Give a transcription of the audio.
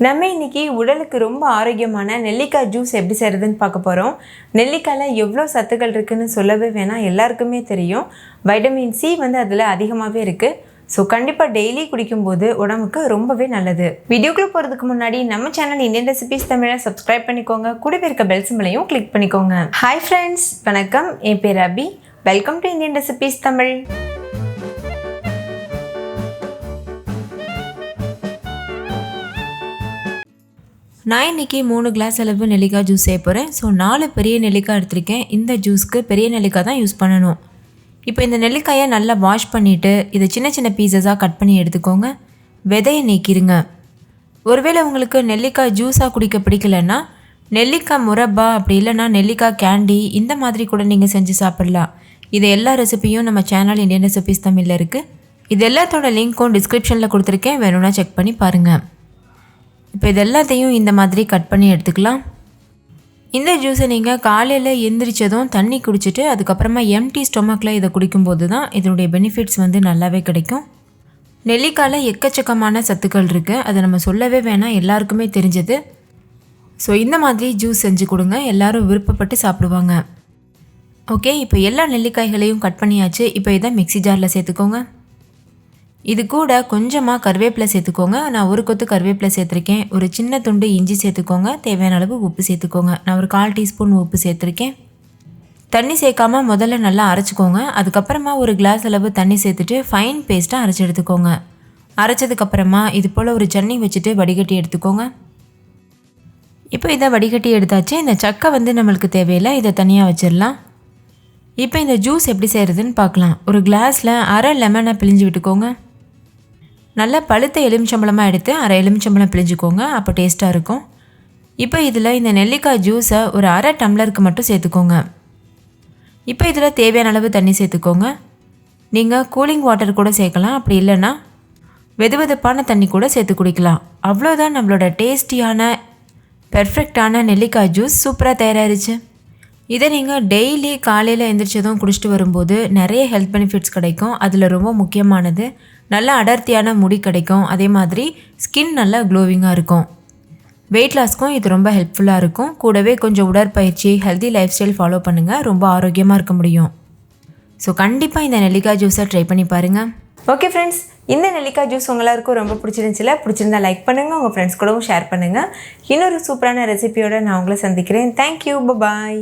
நம்ம இன்னைக்கு உடலுக்கு ரொம்ப ஆரோக்கியமான நெல்லிக்காய் ஜூஸ் எப்படி செய்கிறதுன்னு பார்க்க போகிறோம். நெல்லிக்காயில் எவ்வளோ சத்துக்கள் இருக்குதுன்னு சொல்லவே வேணாம், எல்லாருக்குமே தெரியும். வைட்டமின் சி அதில் அதிகமாகவே இருக்குது. ஸோ கண்டிப்பாக டெய்லி குடிக்கும்போது உடம்புக்கு ரொம்பவே நல்லது. வீடியோக்குள்ளே போகிறதுக்கு முன்னாடி நம்ம சேனல் இந்தியன் ரெசிபீஸ் தமிழை சப்ஸ்கிரைப் பண்ணிக்கோங்க. கூடவே இருக்க பெல் சிம்பளையும் கிளிக் பண்ணிக்கோங்க. ஹாய் ஃப்ரெண்ட்ஸ், வணக்கம். என் பேர் Abhi. Welcome to Indian recipes Tamil. நான் இன்றைக்கி 3 கிளாஸ் அளவு நெல்லிக்காய் ஜூஸ் செய்ய போகிறேன். ஸோ 4 பெரிய நெல்லிக்காய் எடுத்திருக்கேன். இந்த ஜூஸ்க்கு பெரிய நெல்லிக்காய் தான் யூஸ் பண்ணணும். இப்போ இந்த நெல்லிக்காயை நல்லா வாஷ் பண்ணிவிட்டு இதை சின்ன சின்ன பீசஸாக கட் பண்ணி எடுத்துக்கோங்க. விதையை நீக்கிடுங்க. ஒருவேளை உங்களுக்கு நெல்லிக்காய் ஜூஸாக குடிக்க பிடிக்கலன்னா நெல்லிக்காய் முரப்பா, அப்படி இல்லைன்னா நெல்லிக்காய் கேண்டி, இந்த மாதிரி கூட நீங்கள் செஞ்சு சாப்பிட்லாம். இது எல்லா ரெசிபியும் நம்ம சேனல் இந்தியன் ரெசிபீஸ் தமிழில் இருக்குது. இது எல்லாத்தோட லிங்க்கும் டிஸ்கிரிப்ஷனில் கொடுத்துருக்கேன், வேணும்னா செக் பண்ணி பாருங்கள். இப்போ இது எல்லாத்தையும் இந்த மாதிரி கட் பண்ணி எடுத்துக்கலாம். இந்த ஜூஸை நீங்கள் காலையில் எந்திரிச்சதும் தண்ணி குடிச்சிட்டு அதுக்கப்புறமா எம்டி ஸ்டொமக்கில் இதை குடிக்கும்போது தான் இதனுடைய பெனிஃபிட்ஸ் நல்லாவே கிடைக்கும். நெல்லிக்காயில் எக்கச்சக்கமான சத்துக்கள் இருக்குது, அதை நம்ம சொல்லவே வேணாம், எல்லாருக்குமே தெரிஞ்சது. ஸோ இந்த மாதிரி ஜூஸ் செஞ்சு கொடுங்க, எல்லோரும் விருப்பப்பட்டு சாப்பிடுவாங்க. ஓகே, இப்போ எல்லா நெல்லிக்காய்களையும் கட் பண்ணியாச்சு. இப்போ இதை மிக்ஸி ஜாரில் சேர்த்துக்கோங்க. இது கூட கொஞ்சமாக கருவேப்பிலை சேர்த்துக்கோங்க. நான் ஒரு கொத்து கருவேப்பிலை சேர்த்துருக்கேன். ஒரு சின்ன துண்டு இஞ்சி சேர்த்துக்கோங்க. தேவையான அளவு உப்பு சேர்த்துக்கோங்க. நான் ஒரு 1/4 டீஸ்பூன் உப்பு சேர்த்துருக்கேன். தண்ணி சேர்க்காமல் முதல்ல நல்லா அரைச்சிக்கோங்க. அதுக்கப்புறமா ஒரு கிளாஸ் அளவு தண்ணி சேர்த்துட்டு ஃபைன் பேஸ்ட்டாக அரைச்சி எடுத்துக்கோங்க. அரைச்சதுக்கப்புறமா இது போல் ஒரு சன்னி வச்சுட்டு வடிகட்டி எடுத்துக்கோங்க. இப்போ இதை வடிகட்டி எடுத்தாச்சு. இந்த சக்கை நம்மளுக்கு தேவையில்லை, இதை தனியாக வச்சிடலாம். இப்போ இந்த ஜூஸ் எப்படி செய்கிறதுன்னு பார்க்கலாம். ஒரு கிளாஸில் அரை லெமனை பிழிஞ்சு விட்டுக்கோங்க. நல்லா பழுத்த எலுமிச்சம்பழமாக எடுத்து அரை எலுமிச்சம்பழம் பிழிஞ்சுக்கோங்க, அப்போ டேஸ்ட்டாக இருக்கும். இப்போ இதில் இந்த நெல்லிக்காய் ஜூஸை ஒரு அரை டம்ளருக்கு மட்டும் சேர்த்துக்கோங்க. இப்போ இதில் தேவையான அளவு தண்ணி சேர்த்துக்கோங்க. நீங்கள் கூலிங் வாட்டர் கூட சேர்க்கலாம், அப்படி இல்லைன்னா வெதுவெதுப்பான தண்ணி கூட சேர்த்து குடிக்கலாம். அவ்வளோதான், நம்மளோட டேஸ்டியான பெர்ஃபெக்டான நெல்லிக்காய் ஜூஸ் சூப்பராக தயாராகிருச்சு. இதை நீங்கள் டெய்லி காலையில் எழுந்திரிச்சதும் குடிச்சிட்டு வரும்போது நிறைய ஹெல்த் பெனிஃபிட்ஸ் கிடைக்கும். அதில் ரொம்ப முக்கியமானது நல்ல அடர்த்தியான முடி கிடைக்கும். அதே மாதிரி ஸ்கின் நல்லா க்ளோவிங்காக இருக்கும். வெயிட் லாஸ்க்கும் இது ரொம்ப ஹெல்ப்ஃபுல்லாக இருக்கும். கூடவே கொஞ்சம் உடற்பயிற்சி, ஹெல்தி லைஃப் ஸ்டைல் ஃபாலோ பண்ணுங்கள், ரொம்ப ஆரோக்கியமாக இருக்க முடியும். ஸோ கண்டிப்பாக இந்த நெல்லிக்காய் ஜூஸை ட்ரை பண்ணி பாருங்கள். ஓகே ஃப்ரெண்ட்ஸ், இந்த நெல்லிக்காய் ஜூஸ் எல்லாருக்கும் ரொம்ப பிடிச்சிருந்தா லைக் பண்ணுங்கள், உங்கள் ஃப்ரெண்ட்ஸ் கூடவும் ஷேர் பண்ணுங்கள். இன்னொரு சூப்பரான ரெசிபியோடு நான் உங்களை சந்திக்கிறேன். தேங்க்யூ, பாய்.